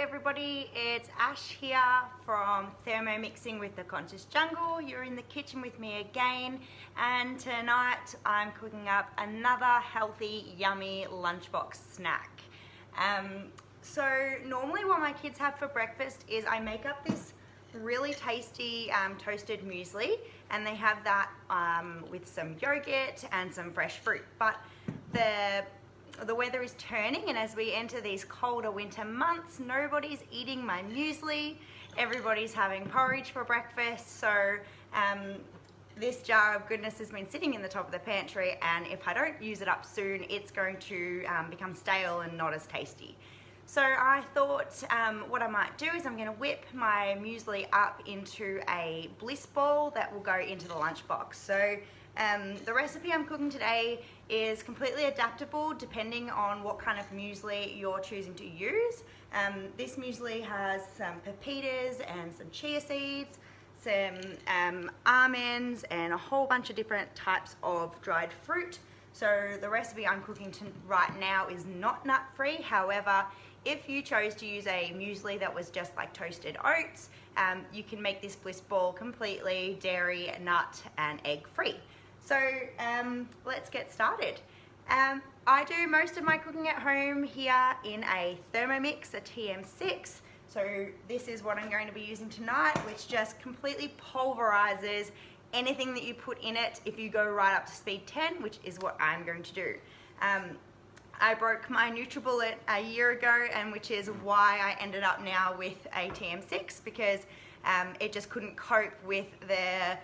everybody, it's Ash here from Thermomixing with the Conscious Jungle. You're in the kitchen with me again, and tonight I'm cooking up another healthy, yummy lunchbox snack. So normally what my kids have for breakfast is I make up this really tasty toasted muesli, and they have that with some yogurt and some fresh fruit. But the weather is turning, and as we enter these colder winter months, nobody's eating my muesli. Everybody's having porridge for breakfast. So this jar of goodness has been sitting in the top of the pantry, and if I don't use it up soon, it's going to become stale and not as tasty. So I thought what I might do is I'm going to whip my muesli up into a bliss ball that will go into the lunchbox. So the recipe I'm cooking today is completely adaptable depending on what kind of muesli you're choosing to use. This muesli has some pepitas and some chia seeds, some almonds, and a whole bunch of different types of dried fruit. So the recipe I'm cooking right now is not nut-free. However, if you chose to use a muesli that was just like toasted oats, you can make this bliss ball completely dairy, nut, and egg-free. So let's get started. I do most of my cooking at home here in a Thermomix, a TM6. So this is what I'm going to be using tonight, which just completely pulverizes anything that you put in it if you go right up to speed 10, which is what I'm going to do. I broke my NutriBullet a year ago, and which is why I ended up now with a TM6, because it just couldn't cope with the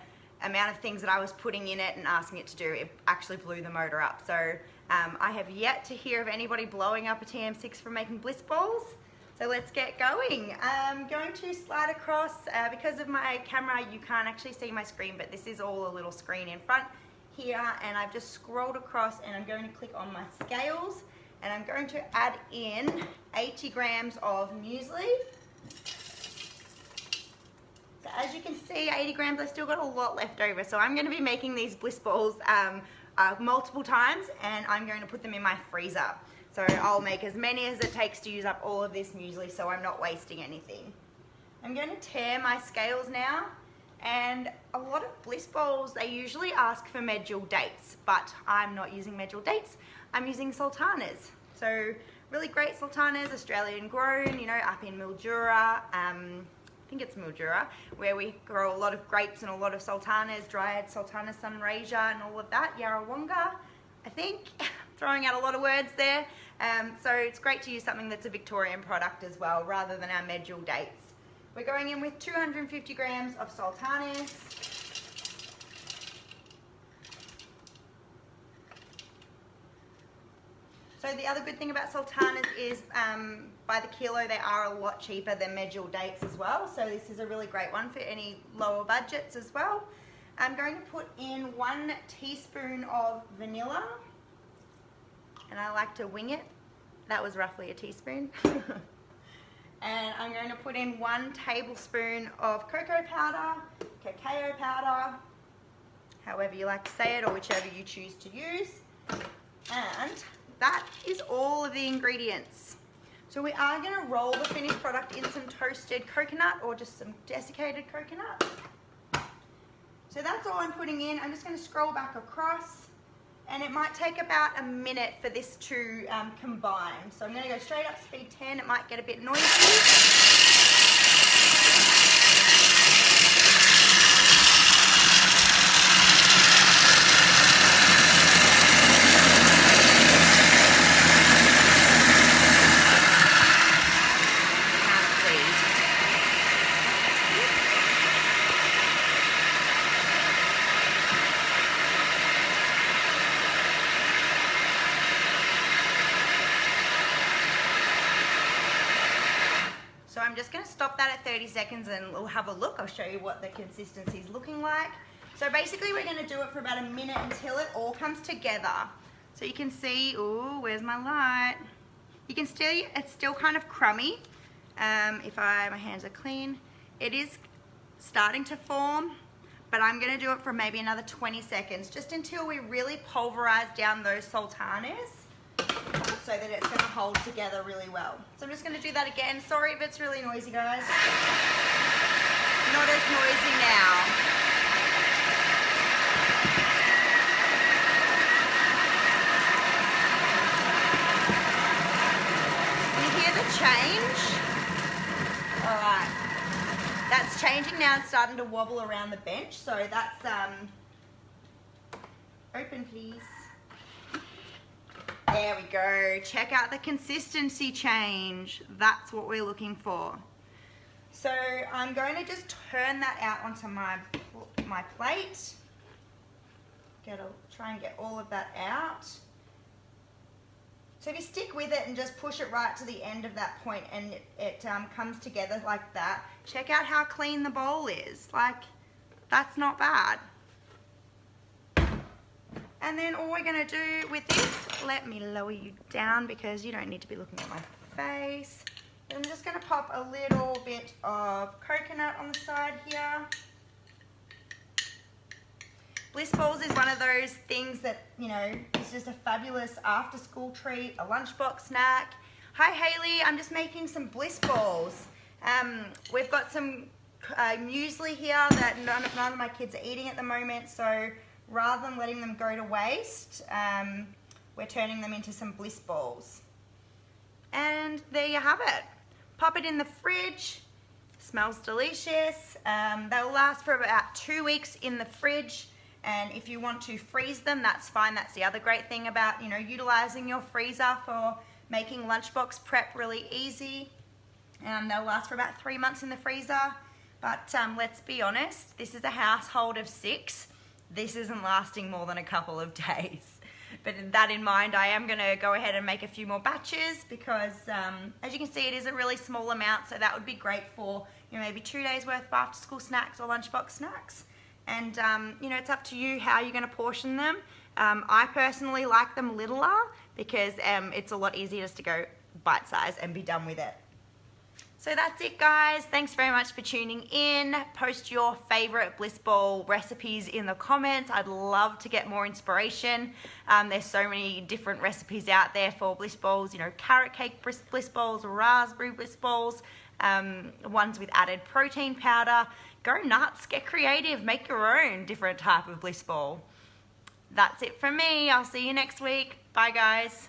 amount of things that I was putting in it and asking it to do. It actually blew the motor up. So I have yet to hear of anybody blowing up a TM6 from making bliss balls. So let's get going. I'm going to slide across, because of my camera you can't actually see my screen, but this is all a little screen in front here, and I've just scrolled across and I'm going to click on my scales, and I'm going to add in 80 grams of muesli. So as you can see, 80 grams, I've still got a lot left over. So I'm going to be making these bliss balls multiple times, and I'm going to put them in my freezer. So I'll make as many as it takes to use up all of this muesli, so I'm not wasting anything. I'm going to tear my scales now, and a lot of bliss balls, they usually ask for medjool dates, but I'm not using medjool dates. I'm using sultanas. So really great sultanas, Australian grown, you know, up in Mildura. I think it's Mildura, where we grow a lot of grapes and a lot of sultanas, dried sultana sunraysia and all of that, Yarrawonga, I think. Throwing out a lot of words there. So it's great to use something that's a Victorian product as well, rather than our medjool dates. We're going in with 250 grams of sultanas. So the other good thing about sultanas is by the kilo they are a lot cheaper than medjool dates as well. So this is a really great one for any lower budgets as well. I'm going to put in 1 teaspoon of vanilla, and I like to wing it. That was roughly a teaspoon. And I'm going to put in 1 tablespoon of cocoa powder, cacao powder, however you like to say it, or whichever you choose to use. And that is all of the ingredients. So we are going to roll the finished product in some toasted coconut, or just some desiccated coconut. So that's all I'm putting in. I'm just going to scroll back across, and it might take about a minute for this to combine. So I'm going to go straight up speed 10. It might get a bit noisy. So I'm just going to stop that at 30 seconds and we'll have a look. I'll show you what the consistency is looking like. So basically we're going to do it for about a minute until it all comes together. So you can see, ooh, where's my light? You can see it's still kind of crummy. My hands are clean. It is starting to form, but I'm going to do it for maybe another 20 seconds, just until we really pulverize down those sultanas. so that it's going to hold together really well. So I'm just going to do that again. Sorry if it's really noisy, guys. Not as noisy now. You hear the change? All right. That's changing now and starting to wobble around the bench. So that's, open please. There we go. Check out the consistency change. That's what we're looking for. So I'm going to just turn that out onto my plate. Try and get all of that out. So if you stick with it and just push it right to the end of that point and it comes together like that, check out how clean the bowl is. Like, that's not bad. And then all we're going to do with this, let me lower you down because you don't need to be looking at my face. I'm just going to pop a little bit of coconut on the side here. Bliss Balls is one of those things that, you know, is just a fabulous after school treat, a lunchbox snack. Hi Haley, I'm just making some Bliss Balls. We've got some muesli here that none of my kids are eating at the moment, so rather than letting them go to waste, we're turning them into some Bliss Balls. And there you have it. Pop it in the fridge. Smells delicious. They'll last for about 2 weeks in the fridge. And if you want to freeze them, that's fine. That's the other great thing about, you know, utilizing your freezer for making lunchbox prep really easy. They'll last for about 3 months in the freezer. But let's be honest, this is a household of 6. This isn't lasting more than a couple of days. But with that in mind, I am going to go ahead and make a few more batches because, as you can see, it is a really small amount. So that would be great for, you know, maybe 2 days worth of after school snacks or lunchbox snacks. And, you know, it's up to you how you're going to portion them. I personally like them littler because it's a lot easier just to go bite size and be done with it. So that's it, guys. Thanks very much for tuning in. Post your favorite Bliss Ball recipes in the comments. I'd love to get more inspiration. There's so many different recipes out there for Bliss Balls, you know, carrot cake Bliss Balls, raspberry Bliss Balls, ones with added protein powder. Go nuts, get creative, make your own different type of Bliss Ball. That's it from me. I'll see you next week. Bye, guys.